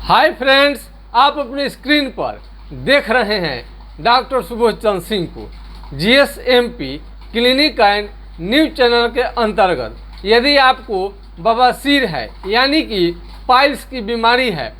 Hi friends, आप अपने screen पर देख रहे हैं डॉक्टर सुबोध चंद्र सिंह को GSMP clinic and news channel के अंतर्गत। यदि आपको बवासीर है यानी कि पाइल्स की बीमारी है,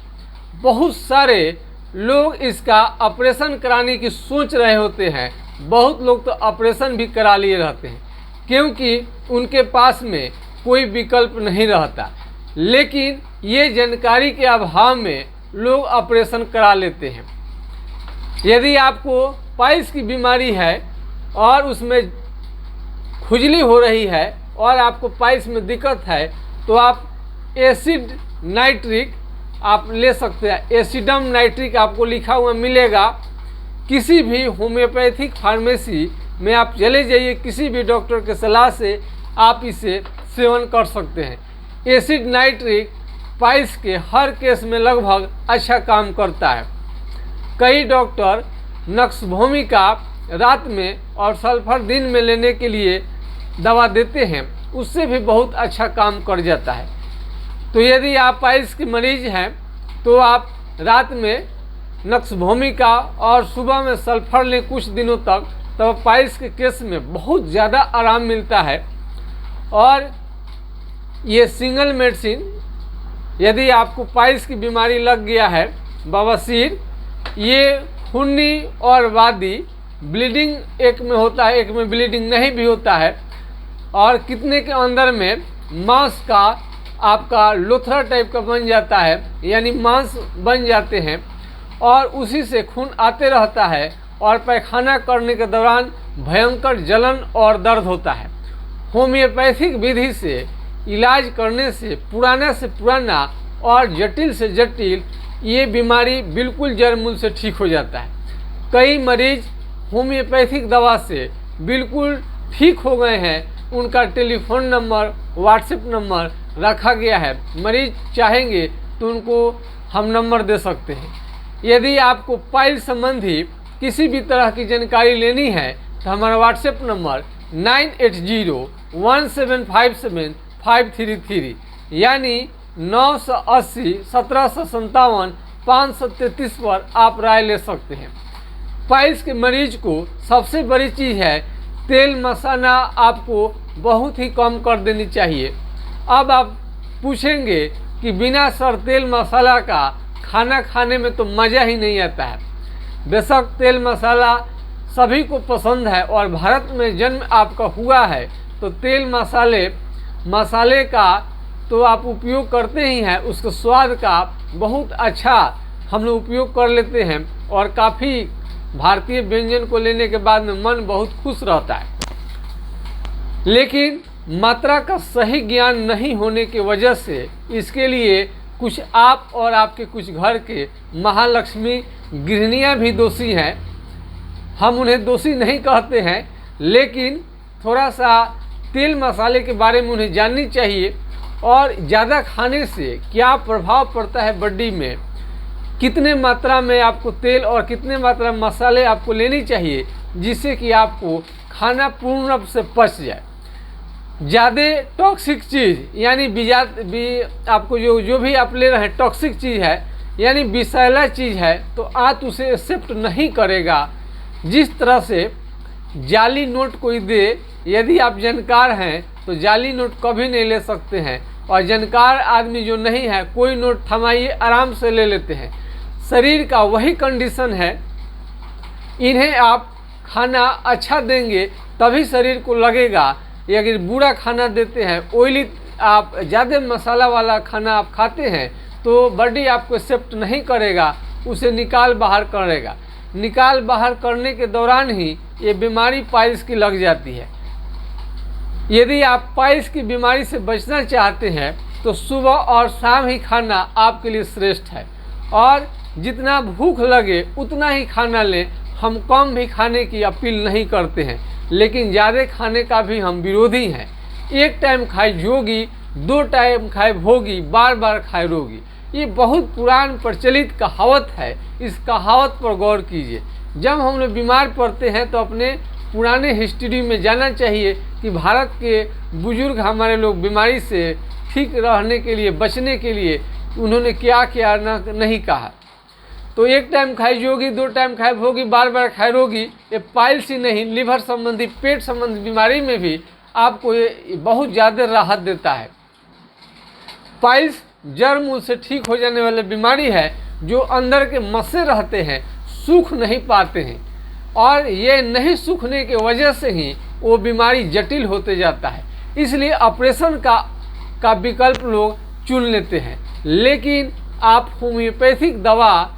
बहुत सारे लोग इसका ऑपरेशन कराने की सोच रहे होते हैं। बहुत लोग तो ऑपरेशन भी करा लिए रहते हैं क्योंकि उनके पास में कोई विकल्प नहीं रहता, लेकिन ये जानकारी के अभाव में लोग ऑपरेशन करा लेते हैं। यदि आपको पाइल्स की बीमारी है और उसमें खुजली हो रही है और आपको पाइल्स में दिक्कत है, तो आप एसिड नाइट्रिक आप ले सकते हैं। एसिडम नाइट्रिक आपको लिखा हुआ मिलेगा। किसी भी होम्योपैथिक फार्मेसी में आप चले जाइए, किसी भी डॉक्टर के सलाह से आप इसे सेवन कर सकते हैं। एसिड नाइट्रिक पाइल्स के हर केस में लगभग अच्छा काम करता है। कई डॉक्टर नक्सभूमिका रात में और सल्फर दिन में लेने के लिए दवा देते हैं, उससे भी बहुत अच्छा काम कर जाता है। तो यदि आप पाइल्स के मरीज हैं तो आप रात में नक्सभूमिका और सुबह में सल्फर लें कुछ दिनों तक, तब पाइल्स के केस में बहुत ज़्यादा आराम मिलता है। और ये सिंगल मेडिसिन, यदि आपको पाइल्स की बीमारी लग गया है, बवासीर, ये खूनी और वादी ब्लीडिंग एक में होता है, एक में ब्लीडिंग नहीं भी होता है। और कितने के अंदर में मांस का आपका लोथरा टाइप का बन जाता है, यानी मांस बन जाते हैं और उसी से खून आते रहता है और पैखाना करने के दौरान भयंकर जलन और दर्द होता है। होम्योपैथिक विधि से इलाज करने से पुराना और जटिल से जटिल ये बीमारी बिल्कुल जड़ मूल से ठीक हो जाता है। कई मरीज होम्योपैथिक दवा से बिल्कुल ठीक हो गए हैं। उनका टेलीफोन नंबर, व्हाट्सएप नंबर रखा गया है। मरीज चाहेंगे तो उनको हम नंबर दे सकते हैं। यदि आपको पाइल संबंधी किसी भी तरह की जानकारी लेनी है तो हमारा व्हाट्सएप नंबर 9807577533 यानी 980 1757 533 पर आप राय ले सकते हैं। पाइल्स के मरीज को सबसे बड़ी चीज़ है, तेल मसाला आपको बहुत ही कम कर देनी चाहिए। अब आप पूछेंगे कि बिना सर तेल मसाला का खाना खाने में तो मज़ा ही नहीं आता है। बेशक तेल मसाला सभी को पसंद है और भारत में जन्म आपका हुआ है तो तेल मसाले का तो आप उपयोग करते ही हैं। उसके स्वाद का बहुत अच्छा हम लोग उपयोग कर लेते हैं और काफ़ी भारतीय व्यंजन को लेने के बाद में मन बहुत खुश रहता है। लेकिन मात्रा का सही ज्ञान नहीं होने की वजह से इसके लिए कुछ आप और आपके कुछ घर के महालक्ष्मी गृहिणियाँ भी दोषी हैं। हम उन्हें दोषी नहीं कहते हैं, लेकिन थोड़ा सा तेल मसाले के बारे में उन्हें जाननी चाहिए और ज़्यादा खाने से क्या प्रभाव पड़ता है बॉडी में, कितने मात्रा में आपको तेल और कितने मात्रा में मसाले आपको लेनी चाहिए, जिससे कि आपको खाना पूर्ण रूप से पच जाए। ज़्यादा टॉक्सिक चीज़ यानी आपको जो भी आप ले रहे हैं टॉक्सिक चीज़ है यानी विषैला चीज़ है, तो आप उसे एक्सेप्ट नहीं करेगा। जिस तरह से जाली नोट कोई दे, यदि आप जानकार हैं तो जाली नोट कभी नहीं ले सकते हैं, और जानकार आदमी जो नहीं है कोई नोट थमाइए आराम से ले लेते हैं। शरीर का वही कंडीशन है। इन्हें आप खाना अच्छा देंगे तभी शरीर को लगेगा। अगर बुरा खाना देते हैं, ऑयली आप ज़्यादा मसाला वाला खाना आप खाते हैं तो बॉडी आपको एक्सेप्ट नहीं करेगा, उसे निकाल बाहर करेगा। निकाल बाहर करने के दौरान ही ये बीमारी पाइल्स की लग जाती है। यदि आप पाइल्स की बीमारी से बचना चाहते हैं तो सुबह और शाम ही खाना आपके लिए श्रेष्ठ है, और जितना भूख लगे उतना ही खाना लें। हम कम भी खाने की अपील नहीं करते हैं, लेकिन ज़्यादा खाने का भी हम विरोधी हैं। एक टाइम खाए जोगी, 2 टाइम खाए भोगी, बार बार खाए रोगी। ये बहुत पुरान प्रचलित कहावत है। इस कहावत पर गौर कीजिए। जब हम लोग बीमार पड़ते हैं तो अपने पुराने हिस्ट्री में जाना चाहिए कि भारत के बुजुर्ग हमारे लोग बीमारी से ठीक रहने के लिए, बचने के लिए उन्होंने क्या क्या नहीं कहा। तो एक टाइम खाई जोगी, 2 टाइम खाए भोगी, बार बार खाए रोगी। ये पाइल्स ही नहीं, लिवर संबंधी, पेट संबंधी बीमारी में भी आपको ये बहुत ज़्यादा राहत देता है। पाइल्स जड़ मूल से ठीक हो जाने वाली बीमारी है, जो अंदर के मस्से रहते हैं, सूख नहीं पाते हैं, और ये नहीं सूखने की वजह से ही वो बीमारी जटिल होते जाता है। इसलिए ऑपरेशन का विकल्प लोग चुन लेते हैं। लेकिन आप होम्योपैथिक दवा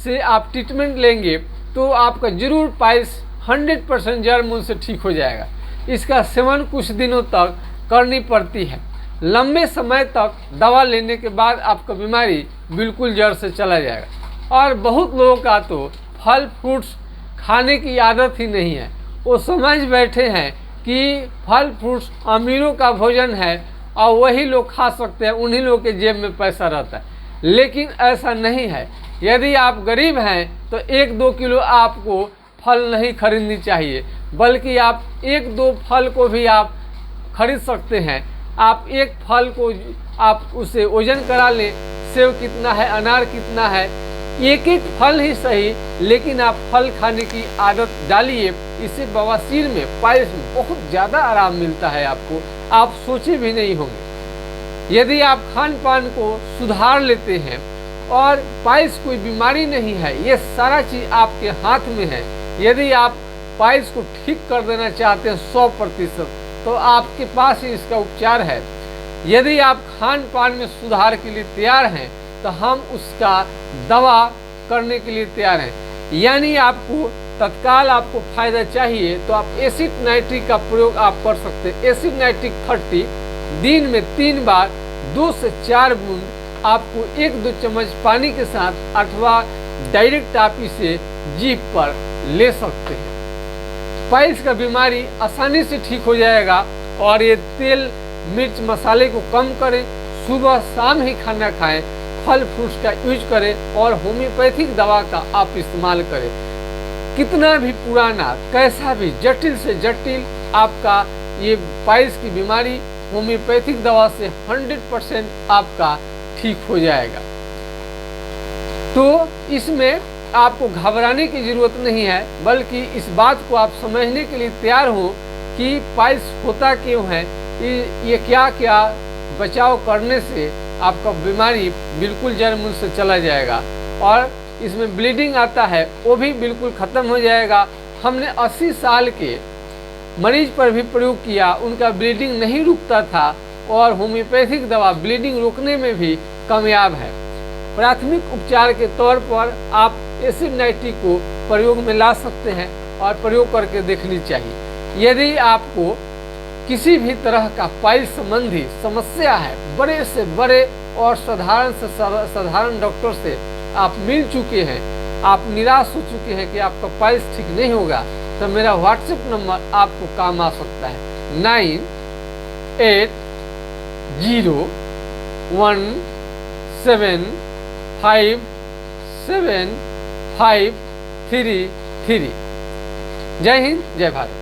से आप ट्रीटमेंट लेंगे तो आपका जरूर पाइल्स 100% जड़ मूल से ठीक हो जाएगा। इसका सेवन कुछ दिनों तक करनी पड़ती है। लंबे समय तक दवा लेने के बाद आपका बीमारी बिल्कुल जड़ से चला जाएगा। और बहुत लोगों का तो फल फ्रूट्स खाने की आदत ही नहीं है। वो समझ बैठे हैं कि फल फ्रूट्स अमीरों का भोजन है और वही लोग खा सकते हैं, उन्हीं लोगों के जेब में पैसा रहता है। लेकिन ऐसा नहीं है। यदि आप गरीब हैं तो 1-2 किलो आपको फल नहीं खरीदनी चाहिए, बल्कि आप 1-2 फल को भी आप खरीद सकते हैं। आप एक फल को आप उसे वजन करा लें, सेब कितना है, अनार कितना है, एक फल ही सही, लेकिन आप फल खाने की आदत डालिए। इससे बवासीर में, पाइल्स में बहुत ज़्यादा आराम मिलता है आपको, आप सोचे भी नहीं होंगे। यदि आप खान पान को सुधार लेते हैं और पाइल्स कोई बीमारी नहीं है, ये सारा चीज़ आपके हाथ में है। यदि आप पाइल्स को ठीक कर देना चाहते हैं 100%, तो आपके पास ही इसका उपचार है। यदि आप खान पान में सुधार के लिए तैयार हैं तो हम उसका दवा करने के लिए तैयार हैं। यानी आपको तत्काल आपको फायदा चाहिए तो आप एसिड नाइट्रिक का प्रयोग आप कर सकते हैं। एसिड नाइट्रिक 30 दिन में 3 बार 2 से 4 बूंद आपको 1-2 चम्मच पानी के साथ अथवा डायरेक्ट आप इसे जीभ पर ले सकते हैं। पाइल्स का बीमारी आसानी से ठीक हो जाएगा। और ये तेल मिर्च मसाले को कम करें, सुबह शाम ही खाना खाएं, फल फ्रूट्स का यूज करें और होम्योपैथिक दवा का आप इस्तेमाल करें। कितना भी पुराना, कैसा भी जटिल से जटिल आपका ये पाइल्स की बीमारी होम्योपैथिक दवा से 100% आपका ठीक हो जाएगा। तो इसमें आपको घबराने की ज़रूरत नहीं है, बल्कि इस बात को आप समझने के लिए तैयार हो कि पाइल्स होता क्यों है, ये क्या क्या बचाव करने से आपका बीमारी बिल्कुल जड़ मूल से चला जाएगा। और इसमें ब्लीडिंग आता है वो भी बिल्कुल ख़त्म हो जाएगा। हमने 80 साल के मरीज पर भी प्रयोग किया, उनका ब्लीडिंग नहीं रुकता था और होम्योपैथिक दवा ब्लीडिंग रोकने में भी कामयाब है। प्राथमिक उपचार के तौर पर आप एसिड नाइट्रिक को प्रयोग में ला सकते हैं और प्रयोग करके देखनी चाहिए। यदि आपको किसी भी तरह का पाइल्स संबंधी समस्या है, बड़े से बड़े और साधारण से साधारण डॉक्टर से आप मिल चुके हैं, आप निराश हो चुके हैं कि आपका पाइल्स ठीक नहीं होगा, तो मेरा व्हाट्सएप नंबर आपको काम आ सकता है 9801757533। जय हिंद, जय भारत।